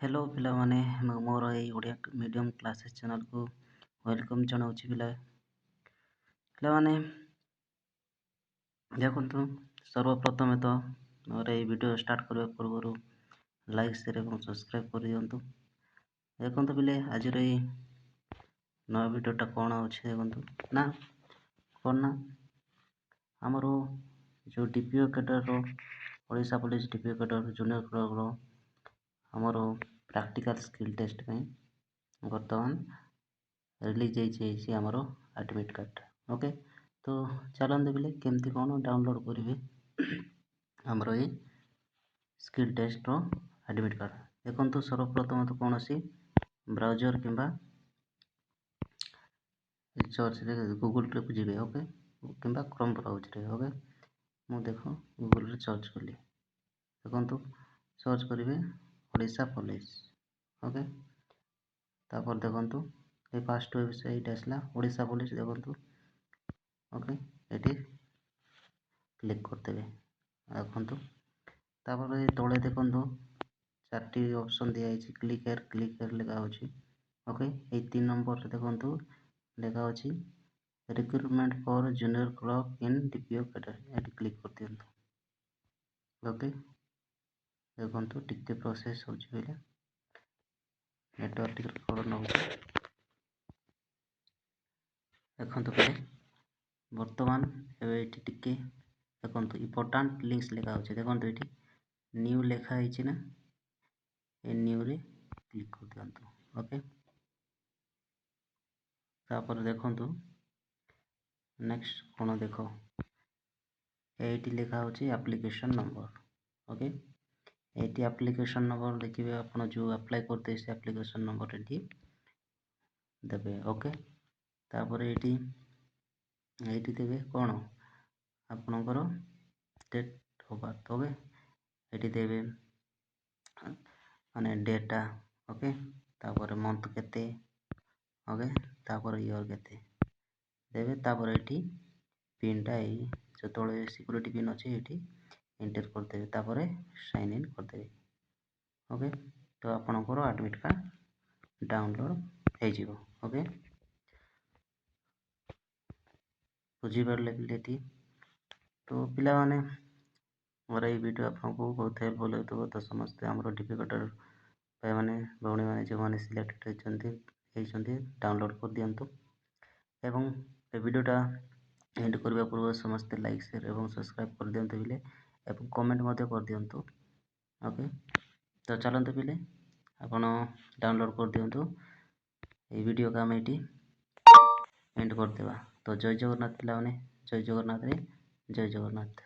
Hello पिलामाने मोर ये Odia medium classes channel को welcome जनाऊँगी पिलामाने देखु सर्वप्रथमे तो मोर ये वीडियो स्टार्ट करने पूर्व लाइक शेयर और सब्सक्राइब कर दिंतु। देखु पिले आज नया वीडियोटा कौन अच्छे देखु ना कौन ना आमर जो DPO cadre Odisha police DPO cadre junior clerk आमर प्रैक्टिकल स्किल टेस्ट में बर्तमान रिलीज आमर एडमिट कार्ड। ओके तो चलते बिले केमती कौन डाउनलोड करेंगे आमर ये स्किल टेस्ट रो एडमिट कार्ड। देखो सर्वप्रथम तो कौन सी ब्राउजर किंबा सर्च गूगल रे जी। ओके किंबा क्रोम ब्राउजर। ओके मु देखो गूगल रे सर्च कली देखो सर्च करेंगे ओडिशा पुलिस। ओके तापर देखो ये फास्ट वेबसाइट आसला ओडिशा पुलिस देखो। ओके ये क्लिक करदे देखो तापर तले देखो चार्टी ऑप्शन दिखाई क्लिक हेयर लिखा हो। ओके ये 3 नंबर देखो लिखा हो recruitment for junior clerk in DPO cadre ये क्लिक कर दिंतु। ओके देखो टिके प्रोसेस हो नेटवर्क टिके कौन नौ देखो पे बर्तमान ये टिके देखो इम्पोर्टाट लिंक्स लिखा हो देखो ये न्यू लिखाई ना ये न्यू रे क्लिक कर दिंतु। ओके तापर देखो नेक्स्ट कौन देख ये लिखा हो एप्लिकेशन नंबर। ओके ये एप्लिकेशन नंबर देखिए आप जो अप्लाई करते से एप्लिकेशन नंबर ये देवे। ओके तापर ये देवे कौन आपणकर डेट ऑफ बर्थ। ओके ये देवे माने डेटा। ओके तापर मंथ केते। ओके तापर ईयर केते देवे तापर ये पिनटा जो तले सिक्योरिटी पिन अच्छे ये एंटर करदे तापर साइन इन करदे। ओके तो आपणकर एडमिट कार्ड डाउनलोड हो। ओके बुझीपारे पिले तो पिला माने मोर ये वीडियो आपको बहुत हेल्पफुल हो तो समस्ते आम डिफिकल्टर भाई मैंने भौणी मैंने जो मैंने सिलेक्टेड होती डाउनलोड कर दिंतु एवं ए वीडियोटा एंड करने पूर्व समस्ते लाइक शेयर और सब्सक्राइब कर दिंतु पिले एवं कमेंट कर दिंतु। ओके तो चलते पिले आपण डाउनलोड कर दिंतु ये वीडियो का आम ये एंड करदेवा। तो जय जगन्नाथ पिला जय जगन्नाथ रे जय जगन्नाथ।